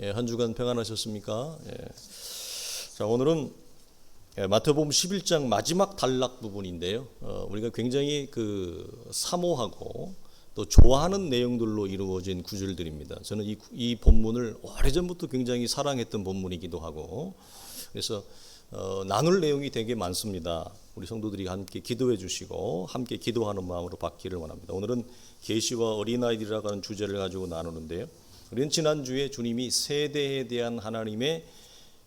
한 주간 평안하셨습니까? 자, 오늘은 마태복음 11장 마지막 단락 부분인데요. 우리가 굉장히 사모하고 또 좋아하는 내용들로 이루어진 구절들입니다. 저는 이 본문을 오래전부터 굉장히 사랑했던 본문이기도 하고, 그래서 나눌 내용이 되게 많습니다. 우리 성도들이 함께 기도해 주시고 함께 기도하는 마음으로 받기를 원합니다. 오늘은 계시와 어린아이들이라고 하는 주제를 가지고 나누는데요. 우리는 지난주에 주님이 세대에 대한 하나님의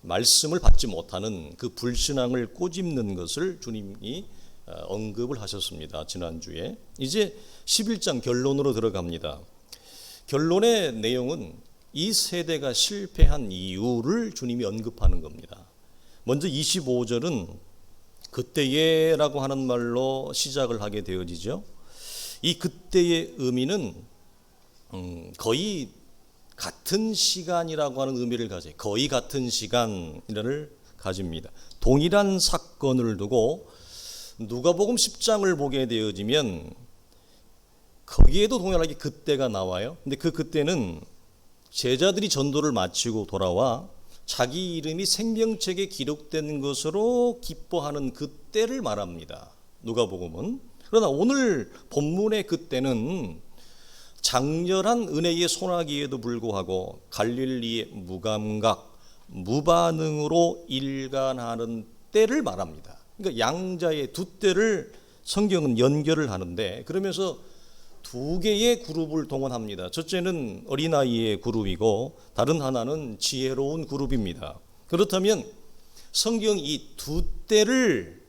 말씀을 받지 못하는 그 불신앙을 꼬집는 것을 주님이 언급을 하셨습니다. 지난주에. 이제 11장 결론으로 들어갑니다. 결론의 내용은 이 세대가 실패한 이유를 주님이 언급하는 겁니다. 먼저 25절은 그때에라고 하는 말로 시작을 하게 되어지죠. 이 그때의 의미는 거의 같은 시간이라고 하는 의미를 가져요. 거의 같은 시간을 가집니다. 동일한 사건을 두고 누가복음 10장을 보게 되어지면 거기에도 동일하게 그때가 나와요. 근데 그 그때는 제자들이 전도를 마치고 돌아와 자기 이름이 생명책에 기록된 것으로 기뻐하는 그때를 말합니다. 누가복음은. 그러나 오늘 본문의 그때는 장렬한 은혜의 소나기에도 불구하고 갈릴리의 무감각, 무반응으로 일관하는 때를 말합니다. 그러니까 양자의 두 때를 성경은 연결을 하는데, 그러면서 두 개의 그룹을 동원합니다. 첫째는 어린아이의 그룹이고 다른 하나는 지혜로운 그룹입니다. 그렇다면 성경 이 두 때를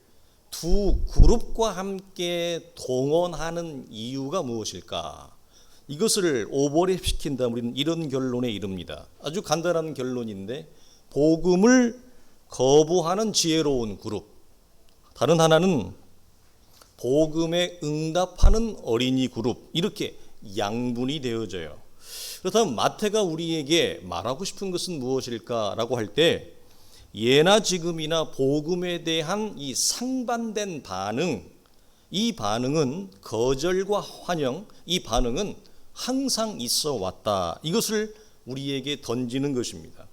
두 그룹과 함께 동원하는 이유가 무엇일까? 이것을 오버랩시킨다면 우리는 이런 결론에 이릅니다. 아주 간단한 결론인데, 복음을 거부하는 지혜로운 그룹, 다른 하나는 복음에 응답하는 어린이 그룹, 이렇게 양분이 되어져요. 그렇다면 마태가 우리에게 말하고 싶은 것은 무엇일까라고 할 때, 예나 지금이나 복음에 대한 이 상반된 반응, 이 반응은 거절과 환영, 이 반응은 항상 있어 왔다. 이것을 우리에게 던지는 것입니다.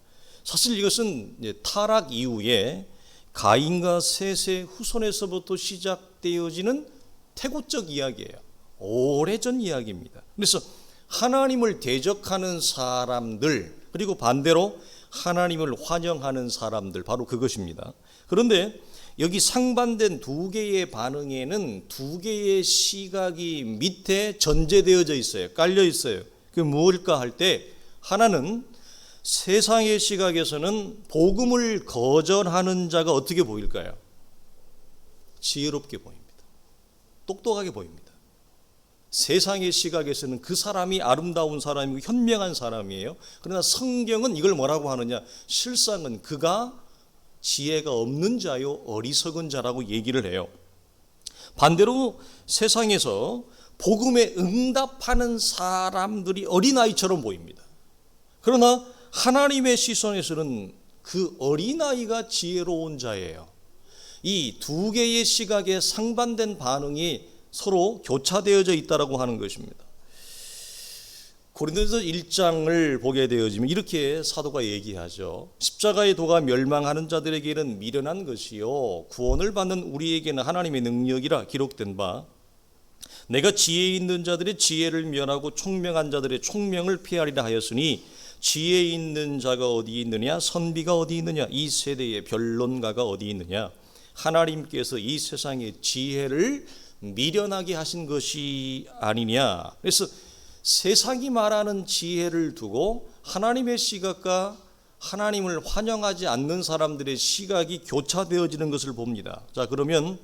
사실 이것은 타락 이후에 가인과 셋의 후손에서부터 시작되어지는 태고적 이야기예요. 오래전 이야기입니다. 그래서 하나님을 대적하는 사람들, 그리고 반대로 하나님을 환영하는 사람들, 바로 그것입니다. 그런데 여기 상반된 두 개의 반응에는 두 개의 시각이 밑에 전제되어져 있어요. 깔려 있어요. 그게 무엇일까 할 때, 하나는 세상의 시각에서는 복음을 거절하는 자가 어떻게 보일까요? 지혜롭게 보입니다. 똑똑하게 보입니다. 세상의 시각에서는 그 사람이 아름다운 사람이고 현명한 사람이에요. 그러나 성경은 이걸 뭐라고 하느냐? 실상은 그가 지혜가 없는 자요 어리석은 자라고 얘기를 해요. 반대로 세상에서 복음에 응답하는 사람들이 어린아이처럼 보입니다. 그러나 하나님의 시선에서는 그 어린아이가 지혜로운 자예요. 이 두 개의 시각의 상반된 반응이 서로 교차되어져 있다고 하는 것입니다. 고린도서 1장을 보게 되어지면 이렇게 사도가 얘기하죠. 십자가의 도가 멸망하는 자들에게는 미련한 것이요 구원을 받는 우리에게는 하나님의 능력이라 기록된 바, 내가 지혜 있는 자들의 지혜를 멸하고 총명한 자들의 총명을 피하리라 하였으니 지혜 있는 자가 어디 있느냐, 선비가 어디 있느냐, 이 세대의 변론가가 어디 있느냐. 하나님께서 이 세상의 지혜를 미련하게 하신 것이 아니냐. 그래서 세상이 말하는 지혜를 두고 하나님의 시각과 하나님을 환영하지 않는 사람들의 시각이 교차되어지는 것을 봅니다. 자, 그러면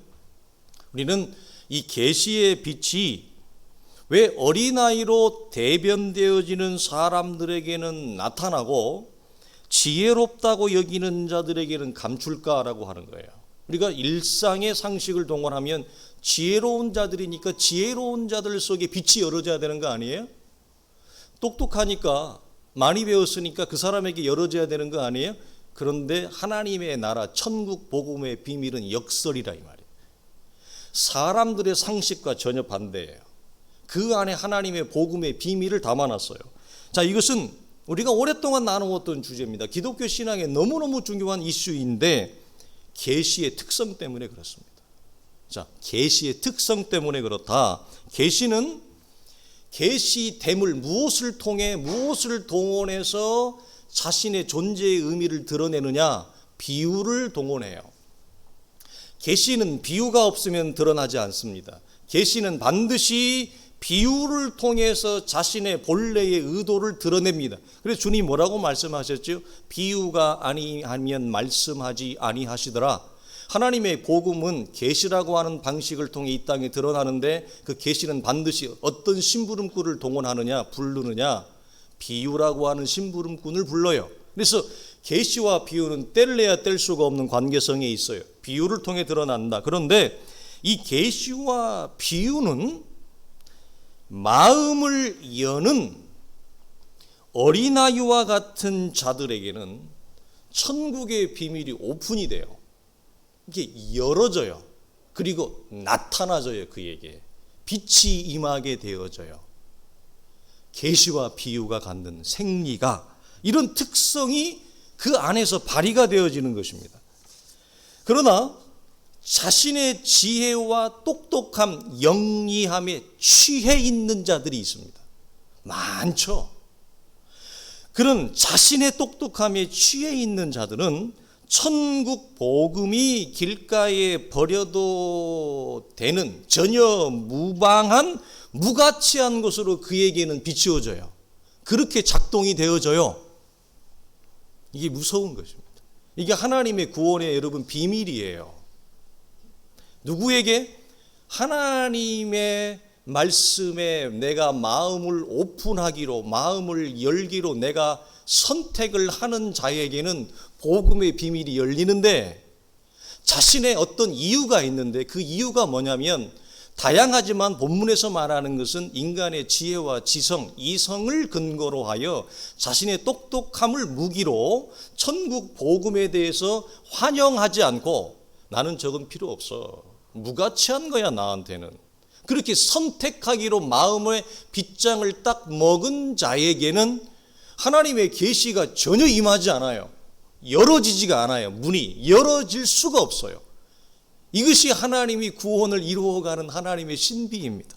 우리는 이 계시의 빛이 왜 어린아이로 대변되어지는 사람들에게는 나타나고 지혜롭다고 여기는 자들에게는 감출까라고 하는 거예요. 우리가 일상의 상식을 동원하면 지혜로운 자들이니까 지혜로운 자들 속에 빛이 열어져야 되는 거 아니에요? 똑똑하니까, 많이 배웠으니까 그 사람에게 열어져야 되는 거 아니에요? 그런데 하나님의 나라 천국 복음의 비밀은 역설이라 이 말이에요. 사람들의 상식과 전혀 반대예요. 그 안에 하나님의 복음의 비밀을 담아놨어요. 자, 이것은 우리가 오랫동안 나누었던 주제입니다. 기독교 신앙에 너무너무 중요한 이슈인데 계시의 특성 때문에 그렇습니다. 자, 계시의 특성 때문에 그렇다. 계시는 계시됨을 무엇을 통해 무엇을 동원해서 자신의 존재의 의미를 드러내느냐? 비유를 동원해요. 계시는 비유가 없으면 드러나지 않습니다. 계시는 반드시 비유를 통해서 자신의 본래의 의도를 드러냅니다. 그래서 주님이 뭐라고 말씀하셨죠? 비유가 아니하면 말씀하지 아니하시더라. 하나님의 복음은 계시라고 하는 방식을 통해 이 땅에 드러나는데 그 계시는 반드시 어떤 심부름꾼을 동원하느냐, 부르느냐? 비유라고 하는 심부름꾼을 불러요. 그래서 계시와 비유는 뗄래야 뗄 수가 없는 관계성에 있어요. 비유를 통해 드러난다. 그런데 이 계시와 비유는 마음을 여는 어린아이와 같은 자들에게는 천국의 비밀이 오픈이 돼요. 이게 열어져요. 그리고 나타나져요. 그에게 빛이 임하게 되어져요. 계시와 비유가 갖는 생리가, 이런 특성이 그 안에서 발휘가 되어지는 것입니다. 그러나 자신의 지혜와 똑똑함, 영리함에 취해 있는 자들이 있습니다. 많죠. 그런 자신의 똑똑함에 취해 있는 자들은 천국 복음이 길가에 버려도 되는 전혀 무방한 무가치한 것으로 그에게는 비추어져요. 그렇게 작동이 되어져요. 이게 무서운 것입니다. 이게 하나님의 구원의 여러분 비밀이에요. 누구에게? 하나님의 말씀에 내가 마음을 오픈하기로, 마음을 열기로 내가 선택을 하는 자에게는 복음의 비밀이 열리는데, 자신의 어떤 이유가 있는데 그 이유가 뭐냐면, 다양하지만 본문에서 말하는 것은 인간의 지혜와 지성, 이성을 근거로 하여 자신의 똑똑함을 무기로 천국 복음에 대해서 환영하지 않고, 나는 저건 필요 없어, 무가치한 거야 나한테는, 그렇게 선택하기로 마음의 빗장을 딱 먹은 자에게는 하나님의 계시가 전혀 임하지 않아요. 열어지지가 않아요. 문이 열어질 수가 없어요. 이것이 하나님이 구원을 이루어가는 하나님의 신비입니다.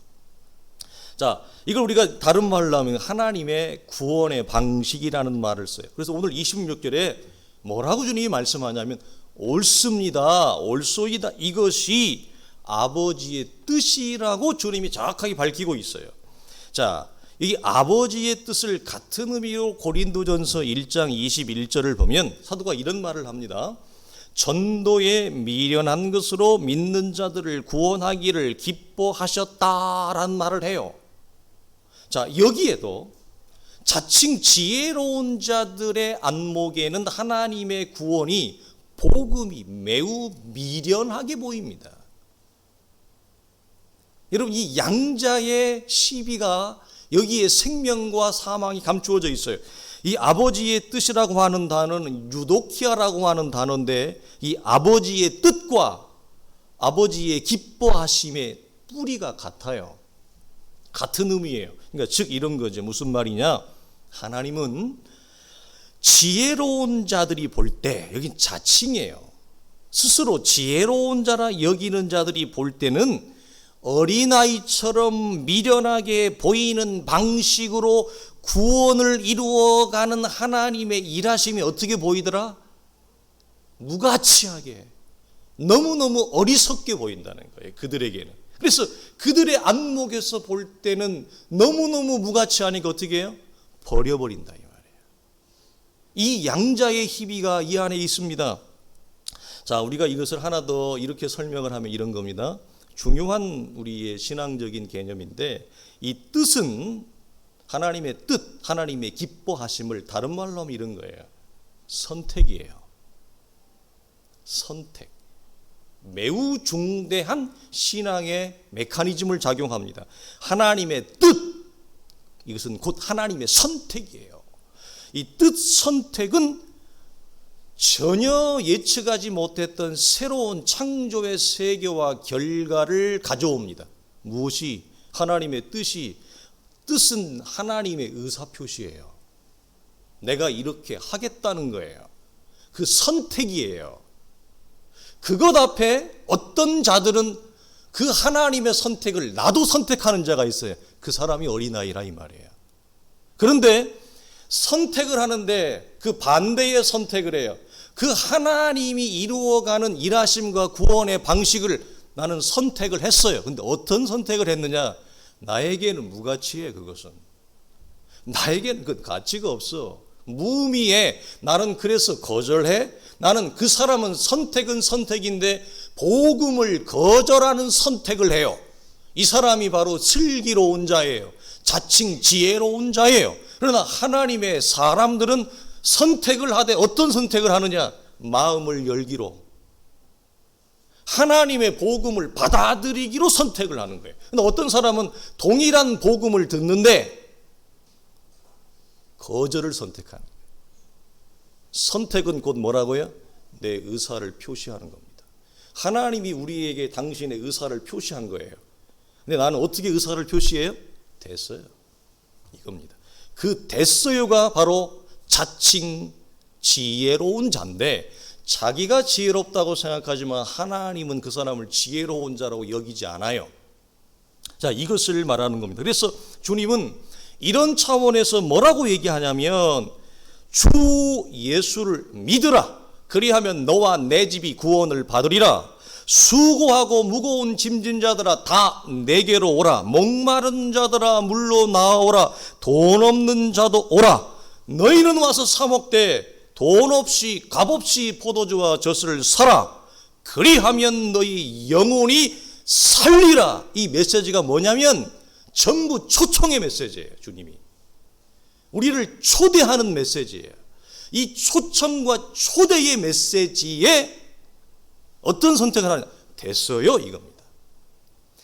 자, 이걸 우리가 다른 말로 하면 하나님의 구원의 방식이라는 말을 써요. 그래서 오늘 26절에 뭐라고 주님이 말씀하냐면, 옳습니다, 옳소이다, 이것이 아버지의 뜻이라고 주님이 정확하게 밝히고 있어요. 자, 이 아버지의 뜻을 같은 의미로 고린도전서 1장 21절을 보면 사도가 이런 말을 합니다. 전도에 미련한 것으로 믿는 자들을 구원하기를 기뻐하셨다라는 말을 해요. 자, 여기에도 자칭 지혜로운 자들의 안목에는 하나님의 구원이, 복음이 매우 미련하게 보입니다. 여러분, 이 양자의 시비가 여기에 생명과 사망이 감추어져 있어요. 이 아버지의 뜻이라고 하는 단어는 유도키아라고 하는 단어인데, 이 아버지의 뜻과 아버지의 기뻐하심의 뿌리가 같아요. 같은 의미예요. 그러니까 즉 이런 거죠. 무슨 말이냐? 하나님은 지혜로운 자들이 볼 때, 여긴 자칭이에요. 스스로 지혜로운 자라 여기는 자들이 볼 때는 어린아이처럼 미련하게 보이는 방식으로 구원을 이루어가는 하나님의 일하심이 어떻게 보이더라? 무가치하게, 너무너무 어리석게 보인다는 거예요, 그들에게는. 그래서 그들의 안목에서 볼 때는 너무너무 무가치하니까 어떻게 해요? 버려버린다, 이 말이에요. 이 양자의 희비가 이 안에 있습니다. 자, 우리가 이것을 하나 더 이렇게 설명을 하면 이런 겁니다. 중요한 우리의 신앙적인 개념인데, 이 뜻은 하나님의 뜻, 하나님의 기뻐하심을 다른 말로 하면 이런 거예요. 선택이에요. 선택. 매우 중대한 신앙의 메커니즘을 작용합니다. 하나님의 뜻, 이것은 곧 하나님의 선택이에요. 이 뜻 선택은 전혀 예측하지 못했던 새로운 창조의 세계와 결과를 가져옵니다. 무엇이? 하나님의 뜻이, 뜻은 하나님의 의사표시예요. 내가 이렇게 하겠다는 거예요. 그 선택이에요. 그것 앞에 어떤 자들은 그 하나님의 선택을 나도 선택하는 자가 있어요. 그 사람이 어린아이라 이 말이에요. 그런데 선택을 하는데 그 반대의 선택을 해요. 그 하나님이 이루어가는 일하심과 구원의 방식을 나는 선택을 했어요. 근데 어떤 선택을 했느냐? 나에게는 무가치해. 그것은 나에게는 그 가치가 없어. 무의미해. 나는 그래서 거절해. 나는 그 사람은 선택은 선택인데 복음을 거절하는 선택을 해요. 이 사람이 바로 슬기로운 자예요. 자칭 지혜로운 자예요. 그러나 하나님의 사람들은 선택을 하되 어떤 선택을 하느냐? 마음을 열기로, 하나님의 복음을 받아들이기로 선택을 하는 거예요. 근데 어떤 사람은 동일한 복음을 듣는데 거절을 선택하는 거예요. 선택은 곧 뭐라고요? 내 의사를 표시하는 겁니다. 하나님이 우리에게 당신의 의사를 표시한 거예요. 근데 나는 어떻게 의사를 표시해요? 됐어요. 이겁니다. 그 됐어요가 바로 자칭 지혜로운 자인데, 자기가 지혜롭다고 생각하지만 하나님은 그 사람을 지혜로운 자라고 여기지 않아요. 자, 이것을 말하는 겁니다. 그래서 주님은 이런 차원에서 뭐라고 얘기하냐면, 주 예수를 믿으라. 그리하면 너와 내 집이 구원을 받으리라. 수고하고 무거운 짐진 자들아 다 내게로 오라. 목마른 자들아 물로 나오라. 돈 없는 자도 오라. 너희는 와서 사 먹되 돈 없이 값없이 포도주와 젖을 사라. 그리하면 너희 영혼이 살리라. 이 메시지가 뭐냐면 전부 초청의 메시지예요. 주님이 우리를 초대하는 메시지예요. 이 초청과 초대의 메시지에 어떤 선택을 하느냐? 됐어요, 이겁니다.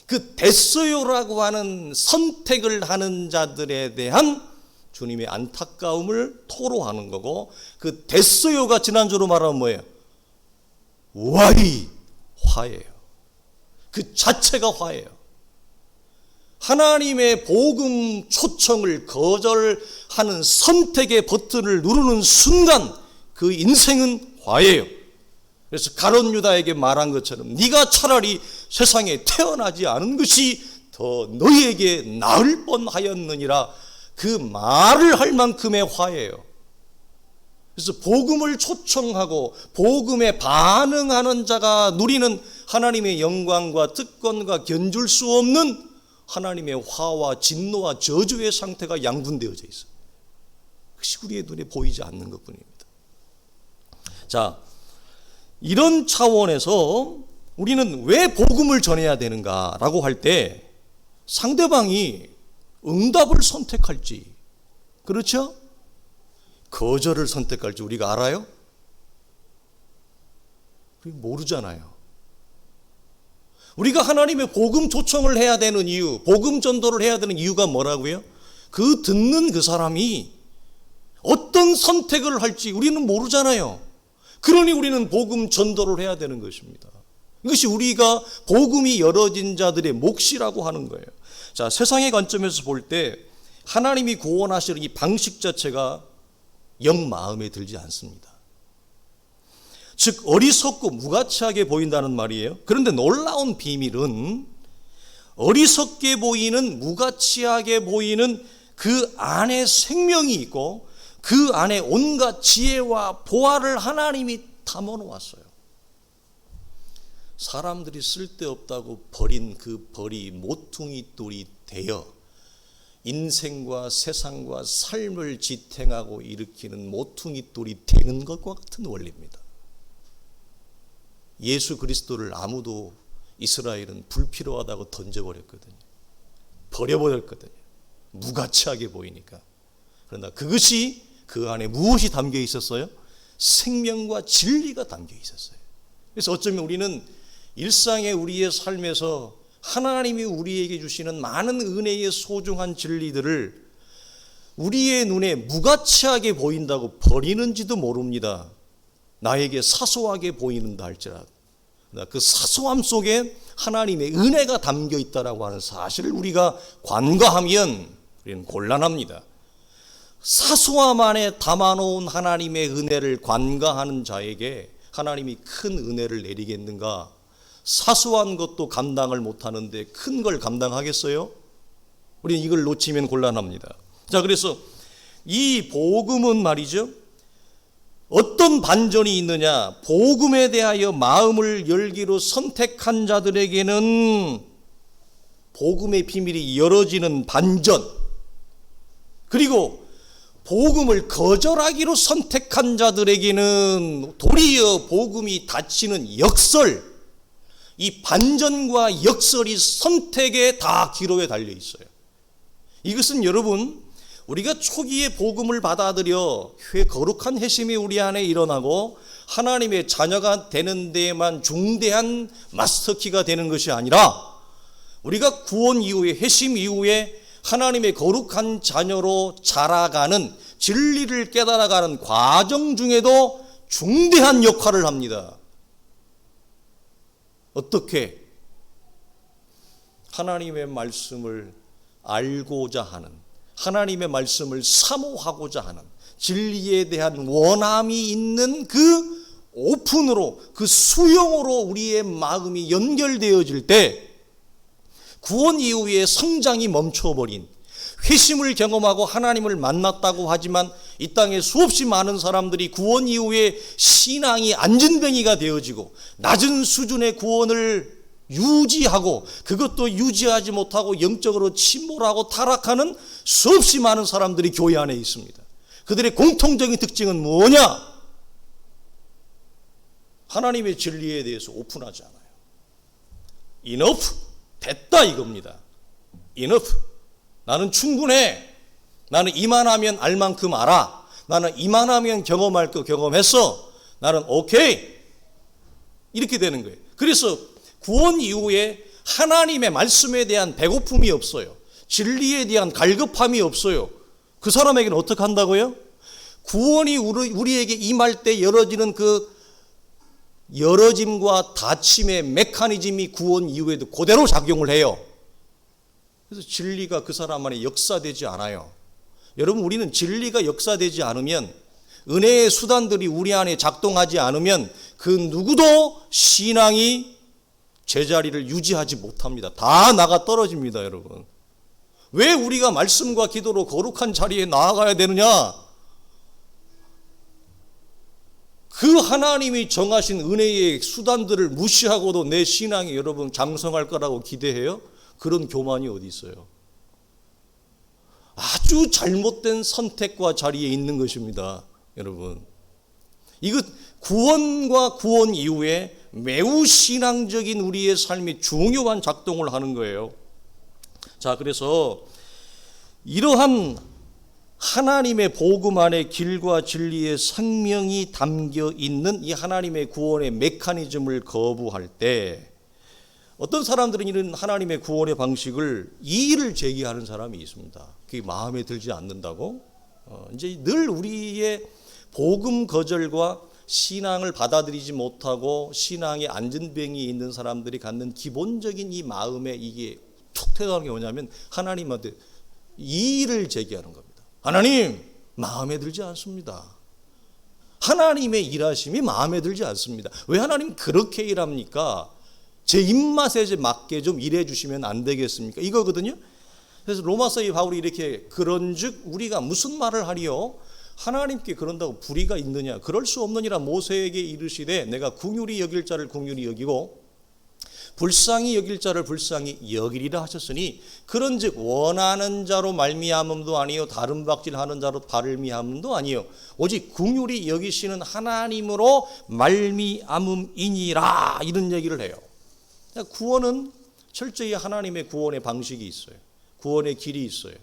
그 됐어요라고 하는 선택을 하는 자들에 대한 주님의 안타까움을 토로하는 거고, 그 됐어요가 지난주로 말하면 뭐예요? why? 화예요. 그 자체가 화예요. 하나님의 복음 초청을 거절하는 선택의 버튼을 누르는 순간 그 인생은 화예요. 그래서 가룟 유다에게 말한 것처럼 네가 차라리 세상에 태어나지 않은 것이 더 너희에게 나을 뻔하였느니라, 그 말을 할 만큼의 화예요. 그래서 복음을 초청하고 복음에 반응하는 자가 누리는 하나님의 영광과 특권과 견줄 수 없는 하나님의 화와 진노와 저주의 상태가 양분되어져 있어요. 그것이 우리의 눈에 보이지 않는 것뿐입니다. 자, 이런 차원에서 우리는 왜 복음을 전해야 되는가라고 할 때 상대방이 응답을 선택할지, 그렇죠? 거절을 선택할지 우리가 알아요? 모르잖아요. 우리가 하나님의 복음 초청을 해야 되는 이유, 복음 전도를 해야 되는 이유가 뭐라고요? 그 듣는 그 사람이 어떤 선택을 할지 우리는 모르잖아요. 그러니 우리는 복음 전도를 해야 되는 것입니다. 이것이 우리가 복음이 열어진 자들의 몫이라고 하는 거예요. 자, 세상의 관점에서 볼 때 하나님이 구원하시는 이 방식 자체가 영 마음에 들지 않습니다. 즉 어리석고 무가치하게 보인다는 말이에요. 그런데 놀라운 비밀은 어리석게 보이는, 무가치하게 보이는 그 안에 생명이 있고 그 안에 온갖 지혜와 보화를 하나님이 담아 놓았어요. 사람들이 쓸데없다고 버린 그 벌이 모퉁이 돌이 되어 인생과 세상과 삶을 지탱하고 일으키는 모퉁이 돌이 되는 것과 같은 원리입니다. 예수 그리스도를 아무도 이스라엘은 불필요하다고 던져버렸거든요. 버려버렸거든요. 무가치하게 보이니까. 그러나 그것이 그 안에 무엇이 담겨 있었어요? 생명과 진리가 담겨 있었어요. 그래서 어쩌면 우리는 일상의 우리의 삶에서 하나님이 우리에게 주시는 많은 은혜의 소중한 진리들을 우리의 눈에 무가치하게 보인다고 버리는지도 모릅니다. 나에게 사소하게 보이는다 할지라도 그 사소함 속에 하나님의 은혜가 담겨 있다라고 하는 사실을 우리가 간과하면 우리는 곤란합니다. 사소함 안에 담아놓은 하나님의 은혜를 관가하는 자에게 하나님이 큰 은혜를 내리겠는가? 사소한 것도 감당을 못하는데 큰 걸 감당하겠어요? 우리는 이걸 놓치면 곤란합니다. 자, 그래서 이 복음은 말이죠, 어떤 반전이 있느냐? 복음에 대하여 마음을 열기로 선택한 자들에게는 복음의 비밀이 열어지는 반전, 그리고 복음을 거절하기로 선택한 자들에게는 도리어 복음이 닫히는 역설, 이 반전과 역설이 선택의 다 기로에 달려 있어요. 이것은 여러분, 우리가 초기에 복음을 받아들여 거룩한 회심이 우리 안에 일어나고 하나님의 자녀가 되는 데에만 중대한 마스터키가 되는 것이 아니라 우리가 구원 이후에, 회심 이후에 하나님의 거룩한 자녀로 자라가는, 진리를 깨달아가는 과정 중에도 중대한 역할을 합니다. 어떻게? 하나님의 말씀을 알고자 하는, 하나님의 말씀을 사모하고자 하는, 진리에 대한 원함이 있는 그 오픈으로, 그 수용으로 우리의 마음이 연결되어질 때 구원 이후에 성장이 멈춰버린, 회심을 경험하고 하나님을 만났다고 하지만 이 땅에 수없이 많은 사람들이 구원 이후에 신앙이 안진뱅이가 되어지고 낮은 수준의 구원을 유지하고 그것도 유지하지 못하고 영적으로 침몰하고 타락하는 수없이 많은 사람들이 교회 안에 있습니다. 그들의 공통적인 특징은 뭐냐? 하나님의 진리에 대해서 오픈하지 않아요. enough, 됐다 이겁니다. enough, 나는 충분해. 나는 이만하면 알 만큼 알아. 나는 이만하면 경험할 거 경험했어. 나는 오케이. 이렇게 되는 거예요. 그래서 구원 이후에 하나님의 말씀에 대한 배고픔이 없어요. 진리에 대한 갈급함이 없어요. 그 사람에게는 어떻게 한다고요? 구원이 우리에게 임할 때 열어지는 그 열어짐과 닫힘의 메커니즘이 구원 이후에도 그대로 작용을 해요. 그래서 진리가 그 사람 안에 역사되지 않아요. 여러분, 우리는 진리가 역사되지 않으면, 은혜의 수단들이 우리 안에 작동하지 않으면 그 누구도 신앙이 제자리를 유지하지 못합니다. 다 나가 떨어집니다, 여러분. 왜 우리가 말씀과 기도로 거룩한 자리에 나아가야 되느냐? 그 하나님이 정하신 은혜의 수단들을 무시하고도 내 신앙이 여러분 장성할 거라고 기대해요? 그런 교만이 어디 있어요? 아주 잘못된 선택과 자리에 있는 것입니다, 여러분. 이것 구원과 구원 이후에 매우 신앙적인 우리의 삶이 중요한 작동을 하는 거예요. 자, 그래서 이러한 하나님의 복음 안에 길과 진리의 생명이 담겨 있는 이 하나님의 구원의 메커니즘을 거부할 때 어떤 사람들은 이런 하나님의 구원의 방식을 이의를 제기하는 사람이 있습니다. 그게 마음에 들지 않는다고? 이제 늘 우리의 복음 거절과 신앙을 받아들이지 못하고 신앙에 안전병이 있는 사람들이 갖는 기본적인 이 마음에 이게 툭 튀어나오는 게 뭐냐면 하나님한테 이의를 제기하는 겁니다. 하나님, 마음에 들지 않습니다. 하나님의 일하심이 마음에 들지 않습니다. 왜 하나님 그렇게 일합니까? 제 입맛에 맞게 좀 일해 주시면 안 되겠습니까? 이거거든요. 그래서 로마서의 바울이 이렇게 그런즉 우리가 무슨 말을 하리요? 하나님께 그런다고 불의가 있느냐? 그럴 수 없느니라 모세에게 이르시되 내가 긍휼히 여길 자를 긍휼히 여기고 불쌍히 여길 자를 불쌍히 여기리라 하셨으니 그런즉 원하는 자로 말미암음도 아니요 다른 박질하는 자로 발미암음도 아니요 오직 긍휼히 여기시는 하나님으로 말미암음이니라, 이런 얘기를 해요. 구원은 철저히 하나님의 구원의 방식이 있어요. 구원의 길이 있어요.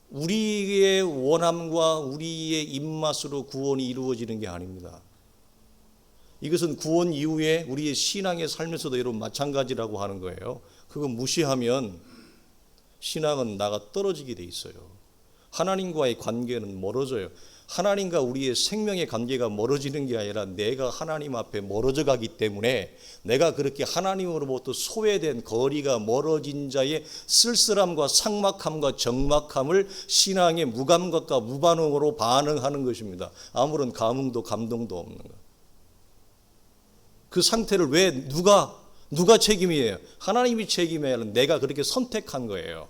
우리의 원함과 우리의 입맛으로 구원이 이루어지는 게 아닙니다. 이것은 구원 이후에 우리의 신앙의 삶에서도 여러분 마찬가지라고 하는 거예요. 그거 무시하면 신앙은 나가 떨어지게 돼 있어요. 하나님과의 관계는 멀어져요. 하나님과 우리의 생명의 관계가 멀어지는 게 아니라 내가 하나님 앞에 멀어져 가기 때문에 내가 그렇게 하나님으로부터 소외된 거리가 멀어진 자의 쓸쓸함과 삭막함과 적막함을 신앙의 무감각과 무반응으로 반응하는 것입니다. 아무런 감흥도 감동도 없는 것. 그 상태를 왜 누가 책임이에요? 하나님이 책임이에요. 내가 그렇게 선택한 거예요.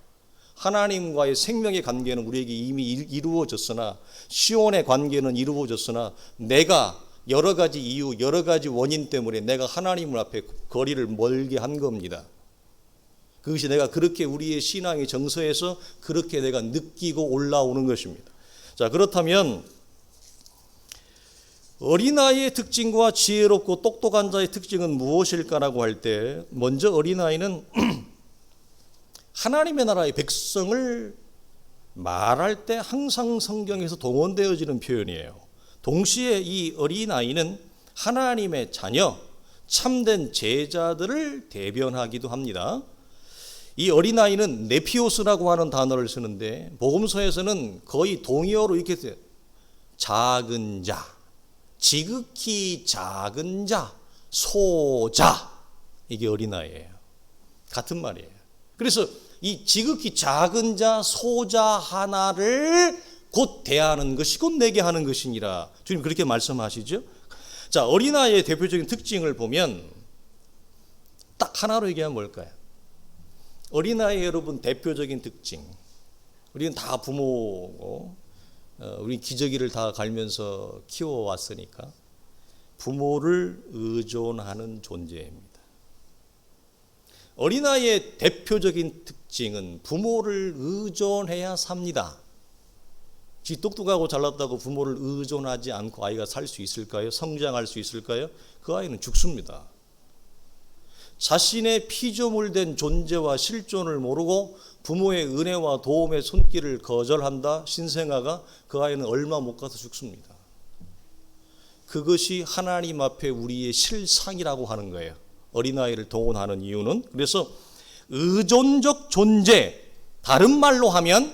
하나님과의 생명의 관계는 우리에게 이미 이루어졌으나, 시온의 관계는 이루어졌으나, 내가 여러 가지 이유, 여러 가지 원인 때문에 내가 하나님 앞에 거리를 멀게 한 겁니다. 그것이 내가 그렇게 우리의 신앙의 정서에서 그렇게 내가 느끼고 올라오는 것입니다. 자, 그렇다면 어린아이의 특징과 지혜롭고 똑똑한 자의 특징은 무엇일까라고 할 때, 먼저 어린아이는 하나님의 나라의 백성을 말할 때 항상 성경에서 동원되어지는 표현이에요. 동시에 이 어린아이는 하나님의 자녀, 참된 제자들을 대변하기도 합니다. 이 어린아이는 네피오스라고 하는 단어를 쓰는데 복음서에서는 거의 동의어로 이렇게 써요. 작은 자, 지극히 작은 자, 소자. 이게 어린아이예요. 같은 말이에요. 그래서 이 지극히 작은 자, 소자 하나를 곧 대하는 것이 곧 내게 하는 것이니라. 주님 그렇게 말씀하시죠. 자, 어린아이의 대표적인 특징을 보면 딱 하나로 얘기하면 뭘까요? 어린아이 여러분 대표적인 특징. 우리는 다 부모고 우리 기저귀를 다 갈면서 키워왔으니까 부모를 의존하는 존재입니다. 어린아이의 대표적인 특징은 부모를 의존해야 삽니다. 지 똑똑하고 잘났다고 부모를 의존하지 않고 아이가 살 수 있을까요? 성장할 수 있을까요? 그 아이는 죽습니다. 자신의 피조물된 존재와 실존을 모르고 부모의 은혜와 도움의 손길을 거절한다 신생아가, 그 아이는 얼마 못 가서 죽습니다. 그것이 하나님 앞에 우리의 실상이라고 하는 거예요. 어린아이를 동원하는 이유는, 그래서 의존적 존재, 다른 말로 하면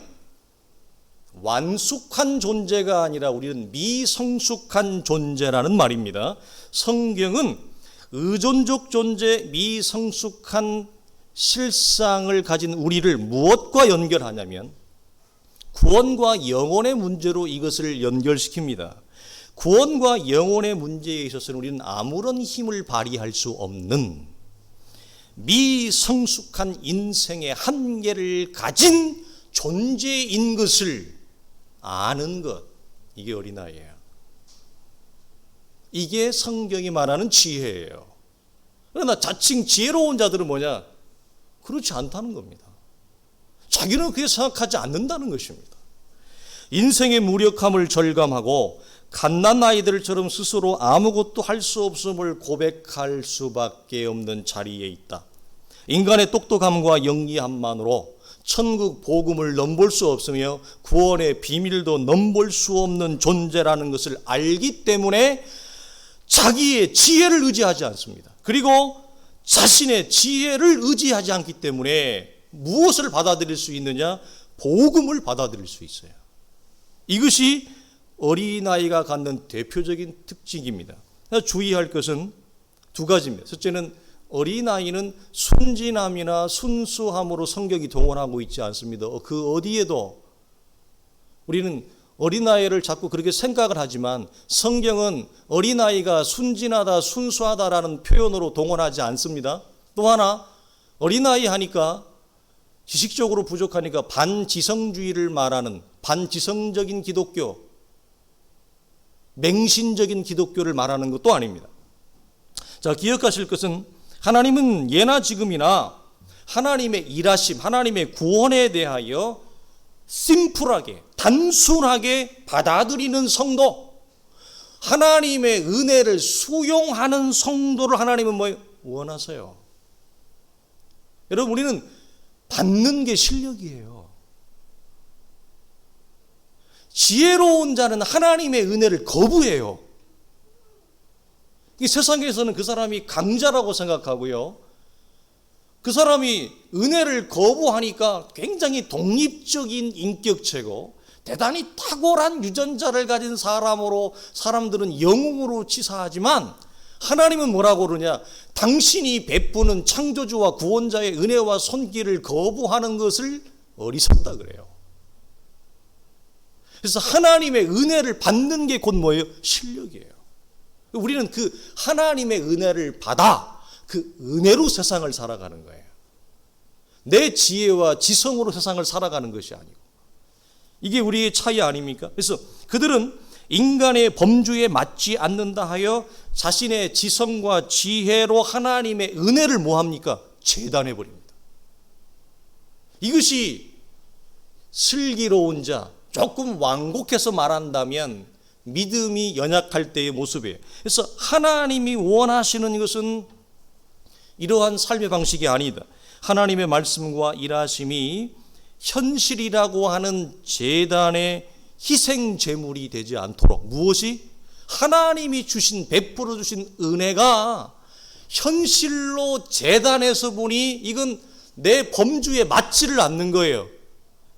완숙한 존재가 아니라 우리는 미성숙한 존재라는 말입니다. 성경은 의존적 존재, 미성숙한 실상을 가진 우리를 무엇과 연결하냐면 구원과 영혼의 문제로 이것을 연결시킵니다. 구원과 영혼의 문제에 있어서는 우리는 아무런 힘을 발휘할 수 없는 미성숙한 인생의 한계를 가진 존재인 것을 아는 것, 이게 어린아이예요. 이게 성경이 말하는 지혜예요. 그러나 자칭 지혜로운 자들은 뭐냐? 그렇지 않다는 겁니다. 자기는 그렇게 생각하지 않는다는 것입니다. 인생의 무력함을 절감하고 갓난아이들처럼 스스로 아무것도 할 수 없음을 고백할 수밖에 없는 자리에 있다. 인간의 똑똑함과 영리함만으로 천국 복음을 넘볼 수 없으며 구원의 비밀도 넘볼 수 없는 존재라는 것을 알기 때문에 자기의 지혜를 의지하지 않습니다. 그리고 자신의 지혜를 의지하지 않기 때문에 무엇을 받아들일 수 있느냐? 복음을 받아들일 수 있어요. 이것이 어린아이가 갖는 대표적인 특징입니다. 주의할 것은 두 가지입니다. 첫째는 어린아이는 순진함이나 순수함으로 성경이 동원하고 있지 않습니다. 그 어디에도 우리는 어린아이를 자꾸 그렇게 생각을 하지만 성경은 어린아이가 순진하다, 순수하다라는 표현으로 동원하지 않습니다. 또 하나, 어린아이 하니까 지식적으로 부족하니까 반지성주의를 말하는 반지성적인 기독교, 맹신적인 기독교를 말하는 것도 아닙니다. 자, 기억하실 것은 하나님은 예나 지금이나 하나님의 일하심, 하나님의 구원에 대하여 심플하게, 단순하게 받아들이는 성도, 하나님의 은혜를 수용하는 성도를 하나님은 뭐 원하세요. 여러분, 우리는 받는 게 실력이에요. 지혜로운 자는 하나님의 은혜를 거부해요. 이 세상에서는 그 사람이 강자라고 생각하고요. 그 사람이 은혜를 거부하니까 굉장히 독립적인 인격체고 대단히 탁월한 유전자를 가진 사람으로 사람들은 영웅으로 치사하지만 하나님은 뭐라고 그러냐? 당신이 베푸는 창조주와 구원자의 은혜와 손길을 거부하는 것을 어리석다 그래요. 그래서 하나님의 은혜를 받는 게 곧 뭐예요? 실력이에요. 우리는 그 하나님의 은혜를 받아 그 은혜로 세상을 살아가는 거예요. 내 지혜와 지성으로 세상을 살아가는 것이 아니고. 이게 우리의 차이 아닙니까? 그래서 그들은 인간의 범주에 맞지 않는다 하여 자신의 지성과 지혜로 하나님의 은혜를 뭐합니까? 재단해 버립니다. 이것이 슬기로운 자, 조금 완곡해서 말한다면 믿음이 연약할 때의 모습이에요. 그래서 하나님이 원하시는 것은 이러한 삶의 방식이 아니다. 하나님의 말씀과 일하심이 현실이라고 하는 제단의 희생 제물이 되지 않도록, 무엇이? 하나님이 주신, 베풀어 주신 은혜가 현실로 제단에서 보니 이건 내 범주에 맞지를 않는 거예요.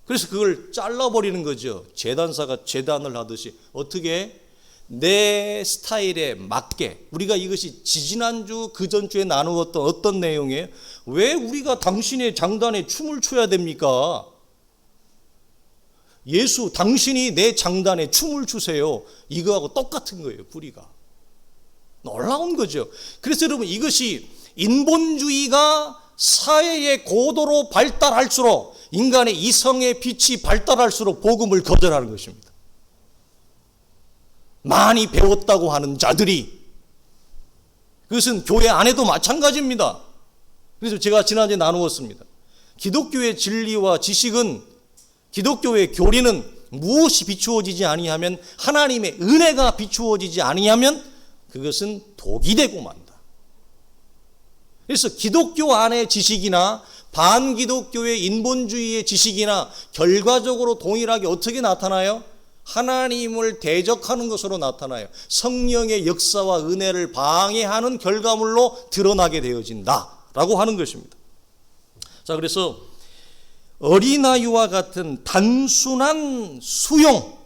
그래서 그걸 잘라버리는 거죠. 제단사가 제단을 하듯이. 어떻게? 내 스타일에 맞게. 우리가 이것이 지지난주 그 전주에 나누었던 어떤 내용이에요? 왜 우리가 당신의 장단에 춤을 춰야 됩니까? 예수, 당신이 내 장단에 춤을 추세요. 이거하고 똑같은 거예요. 뿌리가. 놀라운 거죠. 그래서 여러분, 이것이 인본주의가 사회의 고도로 발달할수록, 인간의 이성의 빛이 발달할수록 복음을 거절하는 것입니다. 많이 배웠다고 하는 자들이, 그것은 교회 안에도 마찬가지입니다. 그래서 제가 지난주에 나누었습니다. 기독교의 진리와 지식은, 기독교의 교리는 무엇이 비추어지지 아니하면, 하나님의 은혜가 비추어지지 아니하면 그것은 독이 되고 만다. 그래서 기독교 안의 지식이나 반기독교의 인본주의의 지식이나 결과적으로 동일하게 어떻게 나타나요? 하나님을 대적하는 것으로 나타나요. 성령의 역사와 은혜를 방해하는 결과물로 드러나게 되어진다라고 하는 것입니다. 자, 그래서 어린아이와 같은 단순한 수용,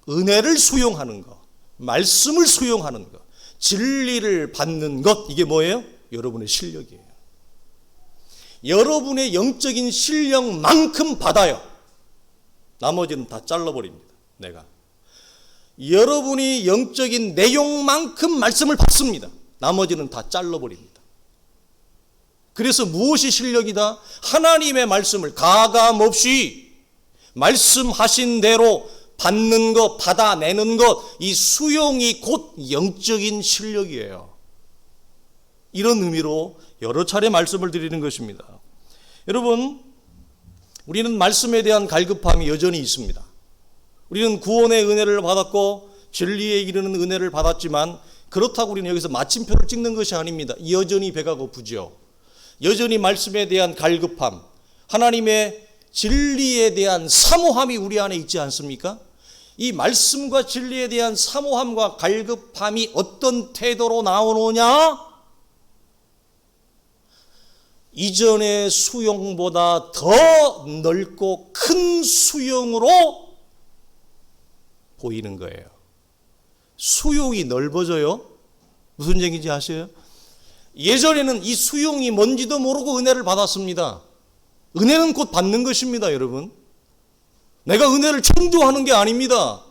은혜를 수용하는 것, 말씀을 수용하는 것, 진리를 받는 것, 이게 뭐예요? 여러분의 실력이에요. 여러분의 영적인 실력만큼 받아요. 나머지는 다 잘라버립니다. 내가. 여러분이 영적인 내용만큼 말씀을 받습니다. 나머지는 다 잘라버립니다. 그래서 무엇이 실력이다? 하나님의 말씀을 가감없이 말씀하신 대로 받는 것, 받아내는 것, 이 수용이 곧 영적인 실력이에요. 이런 의미로 여러 차례 말씀을 드리는 것입니다. 여러분, 우리는 말씀에 대한 갈급함이 여전히 있습니다. 우리는 구원의 은혜를 받았고 진리에 이르는 은혜를 받았지만, 그렇다고 우리는 여기서 마침표를 찍는 것이 아닙니다. 여전히 배가 고프죠. 여전히 말씀에 대한 갈급함, 하나님의 진리에 대한 사모함이 우리 안에 있지 않습니까? 이 말씀과 진리에 대한 사모함과 갈급함이 어떤 태도로 나오느냐? 이전의 수용보다 더 넓고 큰 수용으로 보이는 거예요. 수용이 넓어져요. 무슨 얘기인지 아세요? 예전에는 이 수용이 뭔지도 모르고 은혜를 받았습니다. 은혜는 곧 받는 것입니다, 여러분. 내가 은혜를 창조하는 게 아닙니다.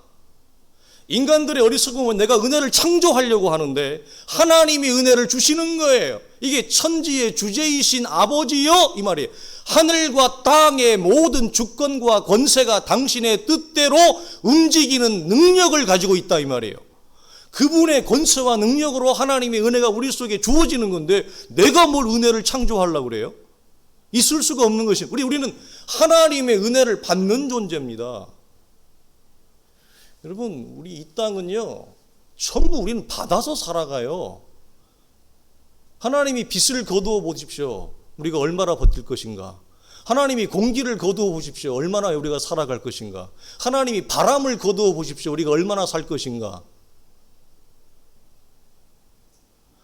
인간들의 어리석음은 내가 은혜를 창조하려고 하는데 하나님이 은혜를 주시는 거예요. 이게 천지의 주제이신 아버지요, 이 말이에요. 하늘과 땅의 모든 주권과 권세가 당신의 뜻대로 움직이는 능력을 가지고 있다, 이 말이에요. 그분의 권세와 능력으로 하나님의 은혜가 우리 속에 주어지는 건데 내가 뭘 은혜를 창조하려고 그래요? 있을 수가 없는 것이, 우리는 하나님의 은혜를 받는 존재입니다. 여러분, 우리 이 땅은요, 전부 우리는 받아서 살아가요. 하나님이 빛을 거두어 보십시오. 우리가 얼마나 버틸 것인가. 하나님이 공기를 거두어 보십시오. 얼마나 우리가 살아갈 것인가. 하나님이 바람을 거두어 보십시오. 우리가 얼마나 살 것인가.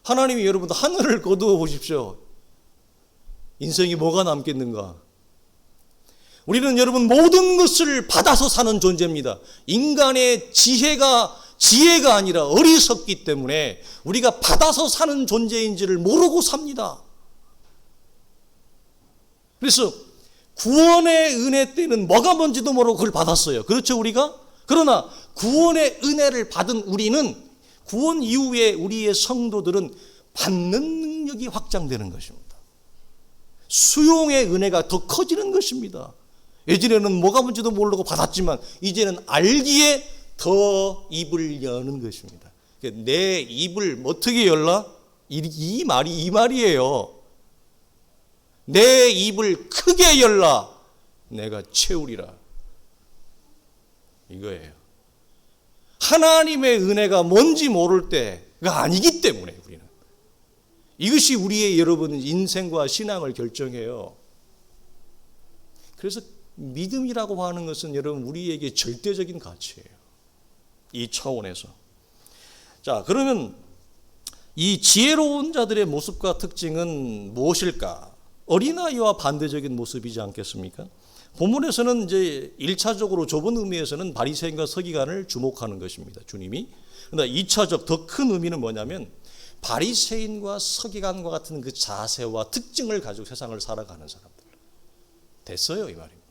하나님이 여러분 하늘을 거두어 보십시오. 인생이 뭐가 남겠는가. 우리는 여러분 모든 것을 받아서 사는 존재입니다. 인간의 지혜가 아니라 어리석기 때문에 우리가 받아서 사는 존재인지를 모르고 삽니다. 그래서 구원의 은혜 때는 뭐가 뭔지도 모르고 그걸 받았어요. 그렇죠, 우리가? 그러나 구원의 은혜를 받은 우리는 구원 이후에 우리의 성도들은 받는 능력이 확장되는 것입니다. 수용의 은혜가 더 커지는 것입니다. 예전에는 뭐가 뭔지도 모르고 받았지만 이제는 알기에 더 입을 여는 것입니다. 내 입을 어떻게 열라? 이 말이에요. 내 입을 크게 열라. 내가 채우리라. 이거예요. 하나님의 은혜가 뭔지 모를 때가 아니기 때문에 우리는. 이것이 우리의 여러분 인생과 신앙을 결정해요. 그래서 믿음이라고 하는 것은 여러분 우리에게 절대적인 가치예요. 이 차원에서. 자, 그러면 이 지혜로운 자들의 모습과 특징은 무엇일까? 어린아이와 반대적인 모습이지 않겠습니까? 본문에서는 이제 1차적으로 좁은 의미에서는 바리새인과 서기관을 주목하는 것입니다. 주님이. 그러나 2차적 더 큰 의미는 뭐냐면 바리새인과 서기관과 같은 그 자세와 특징을 가지고 세상을 살아가는 사람들. 됐어요, 이 말입니다.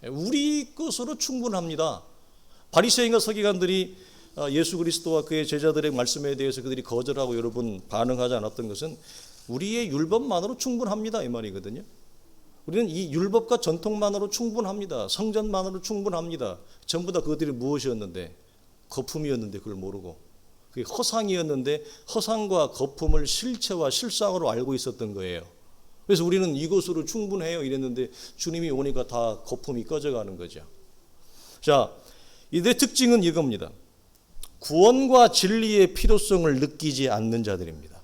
우리 것으로 충분합니다. 바리새인과 서기관들이 예수 그리스도와 그의 제자들의 말씀에 대해서 그들이 거절하고 여러분 반응하지 않았던 것은 우리의 율법만으로 충분합니다, 이 말이거든요. 우리는 이 율법과 전통만으로 충분합니다. 성전만으로 충분합니다. 전부 다 그들이 무엇이었는데? 거품이었는데 그걸 모르고, 그게 허상이었는데 허상과 거품을 실체와 실상으로 알고 있었던 거예요. 그래서 우리는 이것으로 충분해요 이랬는데 주님이 오니까 다 거품이 꺼져가는 거죠. 자, 이들의 특징은 이겁니다. 구원과 진리의 필요성을 느끼지 않는 자들입니다.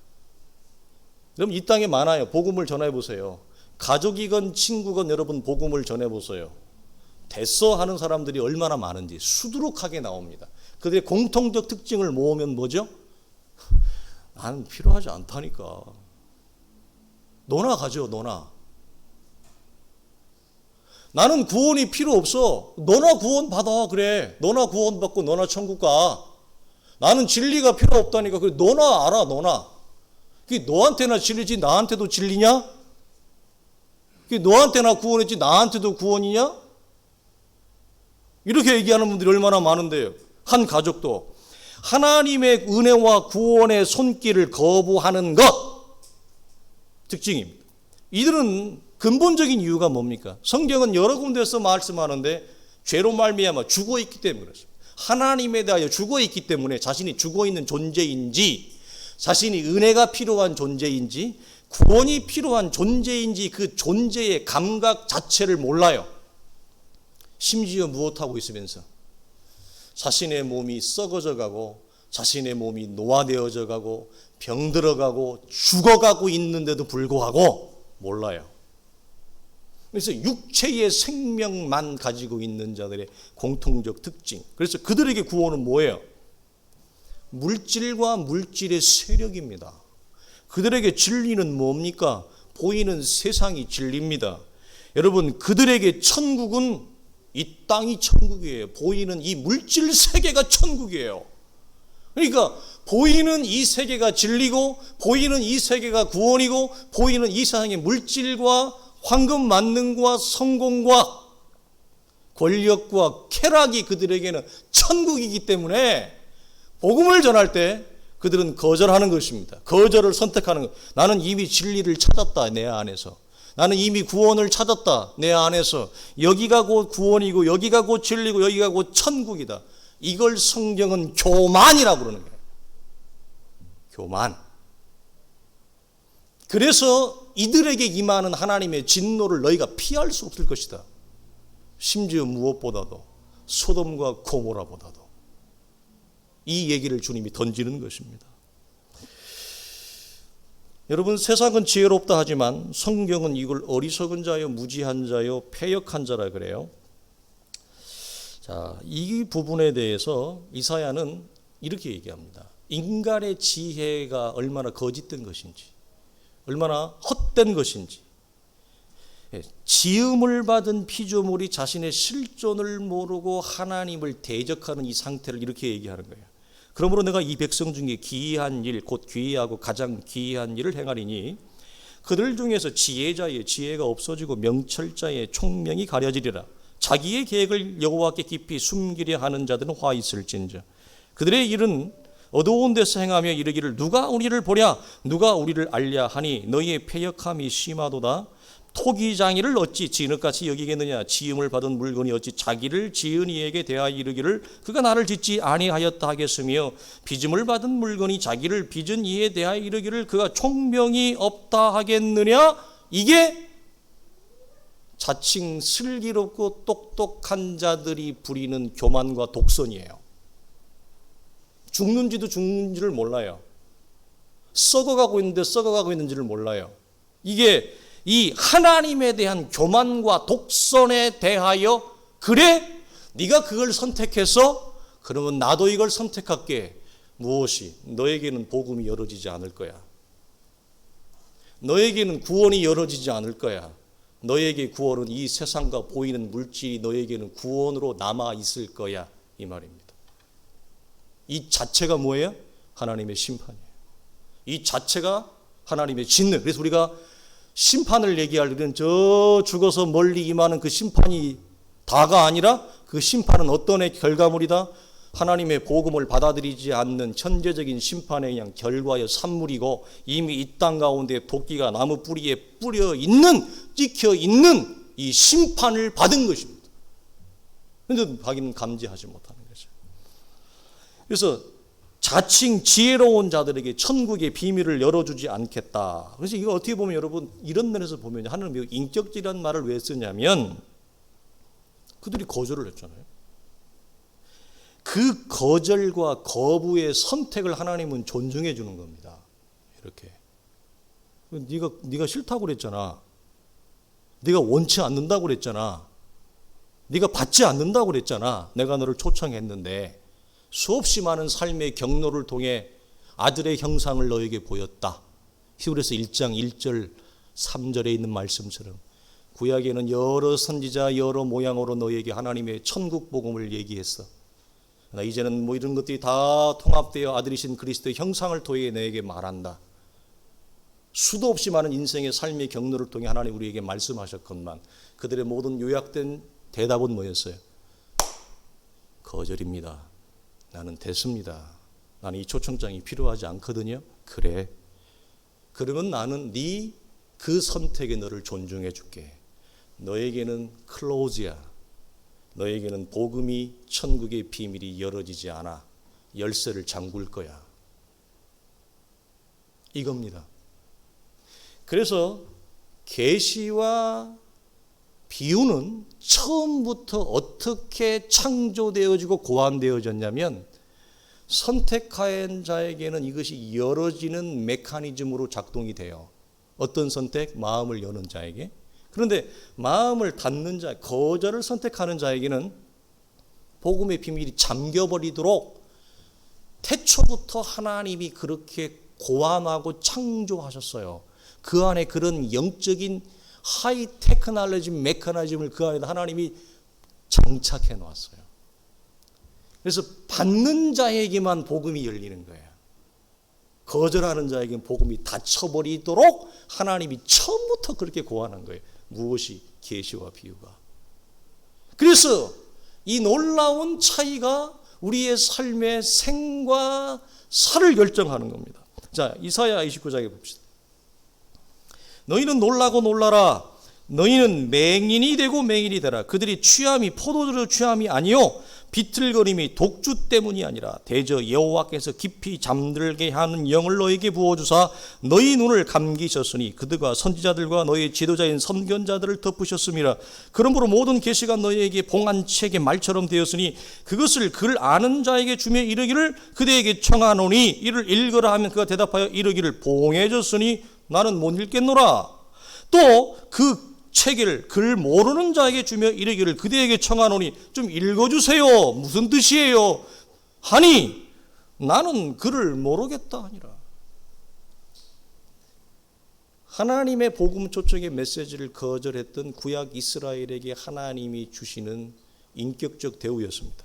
여러분 이 땅에 많아요. 복음을 전해 보세요. 가족이건 친구건 여러분 복음을 전해 보세요. 됐어 하는 사람들이 얼마나 많은지 수두룩하게 나옵니다. 그들의 공통적 특징을 모으면 뭐죠? 나는 필요하지 않다니까. 너나 가져, 너나. 나는 구원이 필요 없어. 너나 구원 받아. 그래. 너나 구원 받고 너나 천국 가. 나는 진리가 필요 없다니까. 그래. 너나 알아, 너나. 그게 너한테나 진리지 나한테도 진리냐? 그게 너한테나 구원이지 나한테도 구원이냐? 이렇게 얘기하는 분들이 얼마나 많은데요. 한 가족도 하나님의 은혜와 구원의 손길을 거부하는 것 특징입니다. 이들은 근본적인 이유가 뭡니까? 성경은 여러 군데서 말씀하는데 죄로 말미암아 죽어 있기 때문에 그렇습니다. 하나님에 대하여 죽어 있기 때문에 자신이 죽어 있는 존재인지 자신이 은혜가 필요한 존재인지 구원이 필요한 존재인지 그 존재의 감각 자체를 몰라요. 심지어 무엇하고 있으면서 자신의 몸이 썩어져 가고 자신의 몸이 노화되어져 가고 병들어가고 죽어가고 있는데도 불구하고 몰라요. 그래서 육체의 생명만 가지고 있는 자들의 공통적 특징. 그래서 그들에게 구원은 뭐예요? 물질과 물질의 세력입니다. 그들에게 진리는 뭡니까? 보이는 세상이 진리입니다. 여러분 그들에게 천국은 이 땅이 천국이에요. 보이는 이 물질 세계가 천국이에요. 그러니까 보이는 이 세계가 진리고 보이는 이 세계가 구원이고 보이는 이 세상의 물질과 황금 만능과 성공과 권력과 쾌락이 그들에게는 천국이기 때문에 복음을 전할 때 그들은 거절하는 것입니다. 거절을 선택하는 것. 나는 이미 진리를 찾았다 내 안에서. 나는 이미 구원을 찾았다 내 안에서. 여기가 곧 구원이고 여기가 곧 진리고 여기가 곧 천국이다. 이걸 성경은 교만이라고 그러는 거예요. 교만. 그래서 이들에게 임하는 하나님의 진노를 너희가 피할 수 없을 것이다. 심지어 무엇보다도 소돔과 고모라보다도 이 얘기를 주님이 던지는 것입니다. 여러분 세상은 지혜롭다 하지만 성경은 이걸 어리석은 자요 무지한 자요 패역한 자라 그래요. 자, 이 부분에 대해서 이사야는 이렇게 얘기합니다. 인간의 지혜가 얼마나 거짓된 것인지, 얼마나 헛된 것인지, 지음을 받은 피조물이 자신의 실존을 모르고 하나님을 대적하는 이 상태를 이렇게 얘기하는 거예요. 그러므로 내가 이 백성 중에 기이한 일, 곧 귀하고 가장 기이한 일을 행하리니 그들 중에서 지혜자의 지혜가 없어지고 명철자의 총명이 가려지리라. 자기의 계획을 여호와께 깊이 숨기려 하는 자들은 화 있을진저. 그들의 일은 어두운 데서 행하며 이르기를 누가 우리를 보랴 누가 우리를 알랴 하니 너희의 패역함이 심하도다. 토기장이를 어찌 진흙같이 여기겠느냐. 지음을 받은 물건이 어찌 자기를 지은 이에게 대하여 이르기를 그가 나를 짓지 아니하였다 하겠으며 빚음을 받은 물건이 자기를 빚은 이에 대하여 이르기를 그가 총명이 없다 하겠느냐. 이게 자칭 슬기롭고 똑똑한 자들이 부리는 교만과 독선이에요. 죽는지도 죽는지를 몰라요. 썩어가고 있는데 썩어가고 있는지를 몰라요. 이게 이 하나님에 대한 교만과 독선에 대하여 그래? 네가 그걸 선택해서 그러면 나도 이걸 선택할게. 무엇이? 너에게는 복음이 열어지지 않을 거야. 너에게는 구원이 열어지지 않을 거야. 너에게 구원은 이 세상과 보이는 물질이 너에게는 구원으로 남아 있을 거야. 이 말입니다. 이 자체가 뭐예요? 하나님의 심판이에요. 이 자체가 하나님의 진노. 그래서 우리가 심판을 얘기할 때는 저 죽어서 멀리 임하는 그 심판이 다가 아니라 그 심판은 어떤 결과물이다? 하나님의 복음을 받아들이지 않는 천재적인 심판의 그냥 결과의 산물이고 이미 이 땅 가운데 도끼가 나무 뿌리에 뿌려 있는 찍혀 있는 이 심판을 받은 것입니다. 그런데 자기는 감지하지 못하는 거죠. 그래서 자칭 지혜로운 자들에게 천국의 비밀을 열어주지 않겠다. 그래서 이거 어떻게 보면 여러분 이런 면에서 보면 하나님은 인격질이라는 말을 왜 쓰냐면 그들이 거절을 했잖아요. 그 거절과 거부의 선택을 하나님은 존중해 주는 겁니다. 이렇게 네가 싫다고 그랬잖아. 네가 원치 않는다고 그랬잖아. 네가 받지 않는다고 그랬잖아. 내가 너를 초청했는데 수없이 많은 삶의 경로를 통해 아들의 형상을 너에게 보였다. 히브리서 1장 1절 3절에 있는 말씀처럼 구약에는 여러 선지자 여러 모양으로 너에게 하나님의 천국 복음을 얘기했어. 이제는 뭐 이런 것들이 다 통합되어 아들이신 그리스도의 형상을 통해 너에게 말한다. 수도 없이 많은 인생의 삶의 경로를 통해 하나님 우리에게 말씀하셨건만 그들의 모든 요약된 대답은 뭐였어요? 거절입니다. 나는 됐습니다. 나는 이 초청장이 필요하지 않거든요. 그래. 그러면 나는 네 그 선택에 너를 존중해 줄게. 너에게는 클로즈야. 너에게는 복음이 천국의 비밀이 열어지지 않아. 열쇠를 잠글 거야. 이겁니다. 그래서 계시와 비유는 처음부터 어떻게 창조되어지고 고안되어졌냐면 선택한 자에게는 이것이 열어지는 메커니즘으로 작동이 돼요. 어떤 선택? 마음을 여는 자에게. 그런데 마음을 닫는 자, 거절을 선택하는 자에게는 복음의 비밀이 잠겨버리도록 태초부터 하나님이 그렇게 고안하고 창조하셨어요. 그 안에 그런 영적인 하이 테크놀로지 메커니즘을 그 안에 하나님이 장착해 놓았어요. 그래서 받는 자에게만 복음이 열리는 거예요. 거절하는 자에게는 복음이 닫혀버리도록 하나님이 처음부터 그렇게 고안한 거예요. 무엇이? 계시와 비유가. 그래서 이 놀라운 차이가 우리의 삶의 생과 사를 결정하는 겁니다. 자, 이사야 29장에 봅시다. 너희는 놀라고 놀라라. 너희는 맹인이 되고 맹인이 되라. 그들이 취함이 포도주로 취함이 아니요 비틀거림이 독주 때문이 아니라 대저 여호와께서 깊이 잠들게 하는 영을 너에게 부어주사 너희 눈을 감기셨으니 그들과 선지자들과 너희 지도자인 선견자들을 덮으셨음이라. 그러므로 모든 계시가 너희에게 봉한 책의 말처럼 되었으니 그것을 글 아는 자에게 주며 이르기를 그대에게 청하노니 이를 읽으라 하면 그가 대답하여 이르기를 봉해졌으니 나는 못 읽겠노라. 또 그 책을 글 모르는 자에게 주며 이르기를 그대에게 청하노니 좀 읽어주세요. 무슨 뜻이에요? 하니 나는 글을 모르겠다 하니라. 하나님의 복음 초청의 메시지를 거절했던 구약 이스라엘에게 하나님이 주시는 인격적 대우였습니다.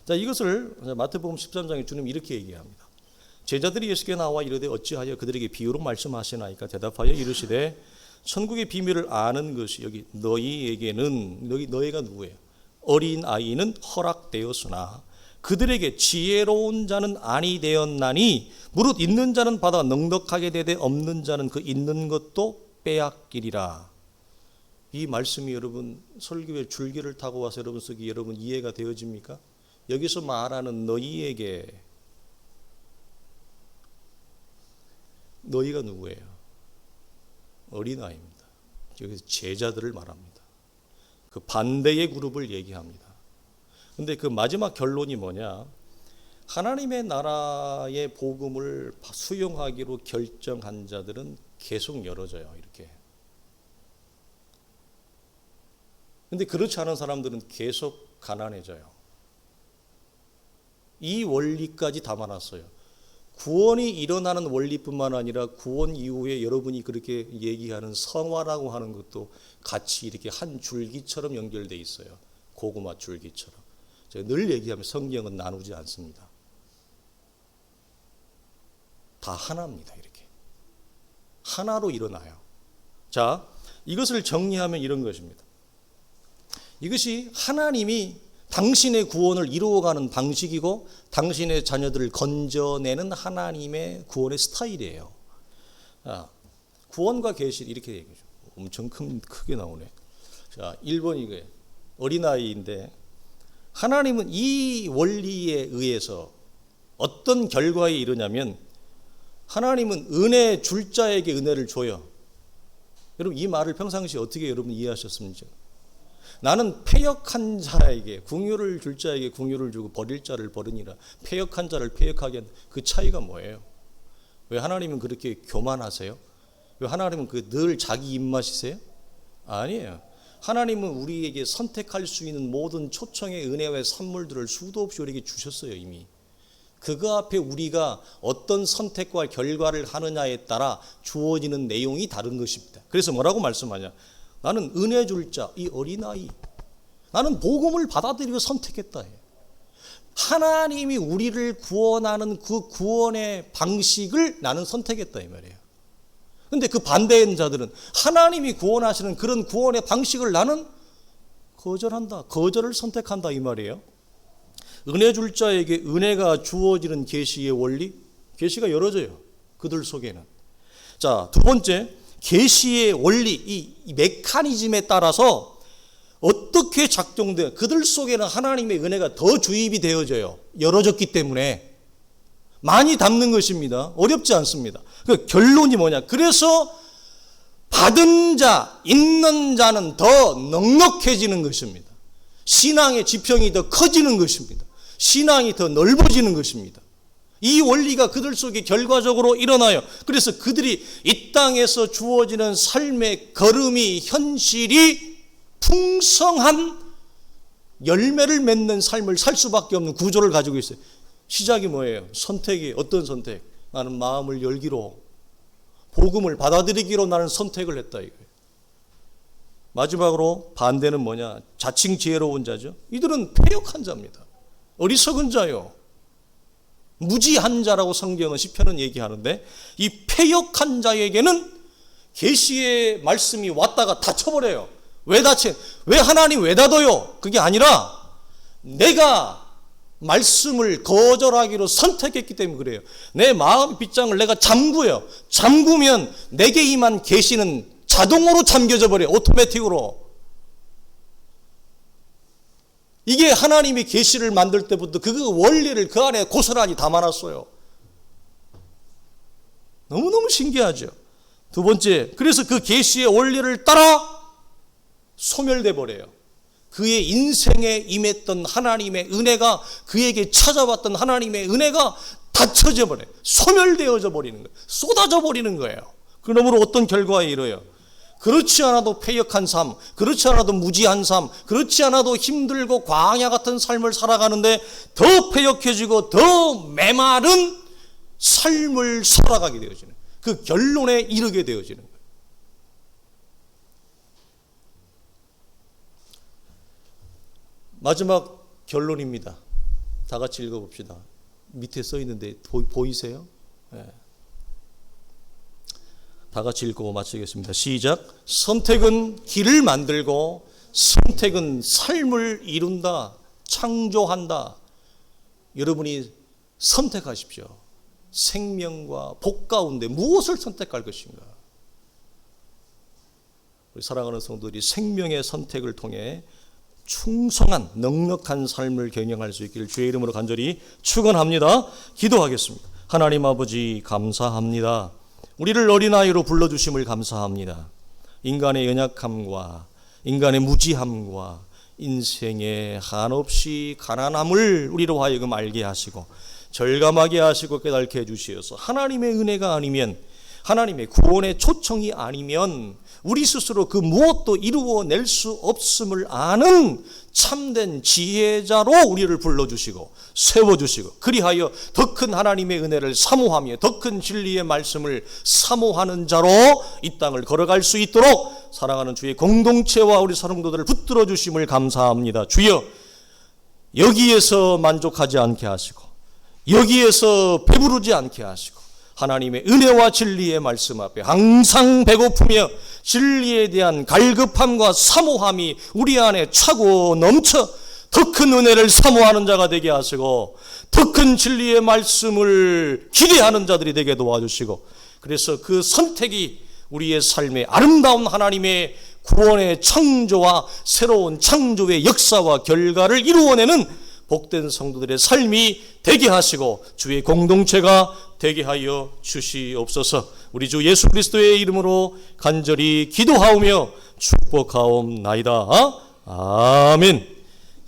자, 이것을 마태복음 13장에 주님 이렇게 얘기합니다. 제자들이 예수께 나와 이르되 어찌하여 그들에게 비유로 말씀하시나이까? 대답하여 이르시되 천국의 비밀을 아는 것이 여기 너희에게는, 너희가 누구예요? 어린 아이는 허락되었으나 그들에게 지혜로운 자는 아니 되었나니 무릇 있는 자는 받아 넉넉하게 되되 없는 자는 그 있는 것도 빼앗기리라. 이 말씀이 여러분 설교의 줄기를 타고 와서 여러분 속에 여러분 이해가 되어집니까? 여기서 말하는 너희에게, 너희가 누구예요? 어린아이입니다. 여기서 제자들을 말합니다. 그 반대의 그룹을 얘기합니다. 근데 그 마지막 결론이 뭐냐? 하나님의 나라의 복음을 수용하기로 결정한 자들은 계속 열어져요. 이렇게. 근데 그렇지 않은 사람들은 계속 가난해져요. 이 원리까지 담아놨어요. 구원이 일어나는 원리뿐만 아니라 구원 이후에 여러분이 그렇게 얘기하는 성화라고 하는 것도 같이 이렇게 한 줄기처럼 연결되어 있어요. 고구마 줄기처럼. 제가 늘 얘기하면 성경은 나누지 않습니다. 다 하나입니다. 이렇게. 하나로 일어나요. 자, 이것을 정리하면 이런 것입니다. 이것이 하나님이 당신의 구원을 이루어가는 방식이고 당신의 자녀들을 건져내는 하나님의 구원의 스타일이에요. 구원과 계시 이렇게 얘기하죠. 엄청 크게 나오네. 자, 1번 이거예요. 어린아이인데 하나님은 이 원리에 의해서 어떤 결과에 이르냐면 하나님은 은혜 줄 자에게 은혜를 줘요. 여러분 이 말을 평상시에 어떻게 여러분 이해하셨습니까? 나는 패역한 자에게 긍휼을 줄 자에게 긍휼을 주고 버릴 자를 버리니라. 패역한 자를 패역하게 한다. 그 차이가 뭐예요? 왜 하나님은 그렇게 교만하세요? 왜 하나님은 늘 자기 입맛이세요? 아니에요. 하나님은 우리에게 선택할 수 있는 모든 초청의 은혜와 선물들을 수도 없이 우리에게 주셨어요. 이미. 그거 앞에 우리가 어떤 선택과 결과를 하느냐에 따라 주어지는 내용이 다른 것입니다. 그래서 뭐라고 말씀하냐? 나는 은혜 줄 자, 이 어린아이. 나는 복음을 받아들이고 선택했다. 하나님이 우리를 구원하는 그 구원의 방식을 나는 선택했다 이 말이에요. 근데 그 반대인 자들은 하나님이 구원하시는 그런 구원의 방식을 나는 거절한다. 거절을 선택한다 이 말이에요. 은혜 줄 자에게 은혜가 주어지는 계시의 원리, 계시가 열어져요. 그들 속에는. 자, 두 번째, 계시의 원리, 이 메커니즘에 따라서 어떻게 작동돼? 그들 속에는 하나님의 은혜가 더 주입이 되어져요. 열어졌기 때문에 많이 담는 것입니다. 어렵지 않습니다. 그 결론이 뭐냐? 그래서 받은 자, 있는 자는 더 넉넉해지는 것입니다. 신앙의 지평이 더 커지는 것입니다. 신앙이 더 넓어지는 것입니다. 이 원리가 그들 속에 결과적으로 일어나요. 그래서 그들이 이 땅에서 주어지는 삶의 걸음이 현실이 풍성한 열매를 맺는 삶을 살 수밖에 없는 구조를 가지고 있어요. 시작이 뭐예요? 선택이 어떤 선택? 나는 마음을 열기로 복음을 받아들이기로 나는 선택을 했다 이거예요. 마지막으로 반대는 뭐냐? 자칭 지혜로운 자죠. 이들은 패역한 자입니다. 어리석은 자요. 무지한 자라고 성경은 시편은 얘기하는데 이 패역한 자에게는 계시의 말씀이 왔다가 닫혀버려요. 왜 닫혀? 왜 하나님 왜 닫아요? 그게 아니라 내가 말씀을 거절하기로 선택했기 때문에 그래요. 내 마음 빗장을 내가 잠그요. 잠그면 내게 임한 계시는 자동으로 잠겨져 버려요. 오토매틱으로. 이게 하나님이 계시를 만들 때부터 그 원리를 그 안에 고스란히 담아놨어요. 너무너무 신기하죠. 두 번째, 그래서 그 계시의 원리를 따라 소멸돼 버려요. 그의 인생에 임했던 하나님의 은혜가, 그에게 찾아왔던 하나님의 은혜가 닫혀져 버려요. 소멸되어져 버리는 거예요. 쏟아져 버리는 거예요. 그러므로 어떤 결과에 이르요? 그렇지 않아도 패역한 삶, 그렇지 않아도 무지한 삶, 그렇지 않아도 힘들고 광야 같은 삶을 살아가는데 더 패역해지고 더 메마른 삶을 살아가게 되어지는, 그 결론에 이르게 되어지는 거예요. 마지막 결론입니다. 다 같이 읽어봅시다. 밑에 써 있는데 보이세요? 네. 다 같이 읽고 마치겠습니다. 시작. 선택은 길을 만들고 선택은 삶을 이룬다, 창조한다. 여러분이 선택하십시오. 생명과 복 가운데 무엇을 선택할 것인가? 우리 사랑하는 성도들이 생명의 선택을 통해 충성한 넉넉한 삶을 경영할 수 있기를 주의 이름으로 간절히 축원합니다. 기도하겠습니다. 하나님 아버지 감사합니다. 우리를 어린아이로 불러주심을 감사합니다. 인간의 연약함과 인간의 무지함과 인생의 한없이 가난함을 우리로 하여금 알게 하시고 절감하게 하시고 깨닫게 해주시어서 하나님의 은혜가 아니면, 하나님의 구원의 초청이 아니면 우리 스스로 그 무엇도 이루어낼 수 없음을 아는 참된 지혜자로 우리를 불러주시고 세워주시고, 그리하여 더 큰 하나님의 은혜를 사모하며 더 큰 진리의 말씀을 사모하는 자로 이 땅을 걸어갈 수 있도록 사랑하는 주의 공동체와 우리 사랑도들을 붙들어 주심을 감사합니다. 주여, 여기에서 만족하지 않게 하시고 여기에서 배부르지 않게 하시고 하나님의 은혜와 진리의 말씀 앞에 항상 배고프며 진리에 대한 갈급함과 사모함이 우리 안에 차고 넘쳐 더 큰 은혜를 사모하는 자가 되게 하시고 더 큰 진리의 말씀을 기대하는 자들이 되게 도와주시고, 그래서 그 선택이 우리의 삶의 아름다운 하나님의 구원의 창조와 새로운 창조의 역사와 결과를 이루어내는 복된 성도들의 삶이 되게 하시고 주의 공동체가 되게 하여 주시옵소서. 우리 주 예수 그리스도의 이름으로 간절히 기도하오며 축복하옵나이다. 아멘.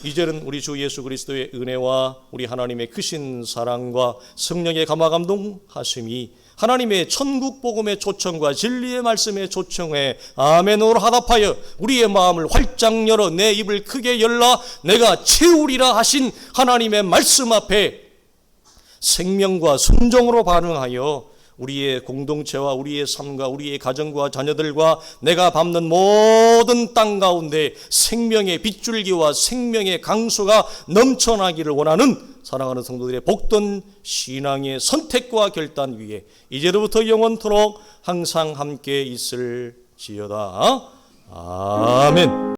이제는 우리 주 예수 그리스도의 은혜와 우리 하나님의 크신 사랑과 성령의 감화 감동하심이 하나님의 천국 복음의 초청과 진리의 말씀의 초청에 아멘으로 화답하여 우리의 마음을 활짝 열어 내 입을 크게 열라 내가 채우리라 하신 하나님의 말씀 앞에 생명과 순종으로 반응하여 우리의 공동체와 우리의 삶과 우리의 가정과 자녀들과 내가 밟는 모든 땅 가운데 생명의 빗줄기와 생명의 강수가 넘쳐나기를 원하는 사랑하는 성도들의 복된 신앙의 선택과 결단 위에 이제로부터 영원토록 항상 함께 있을지어다. 아멘.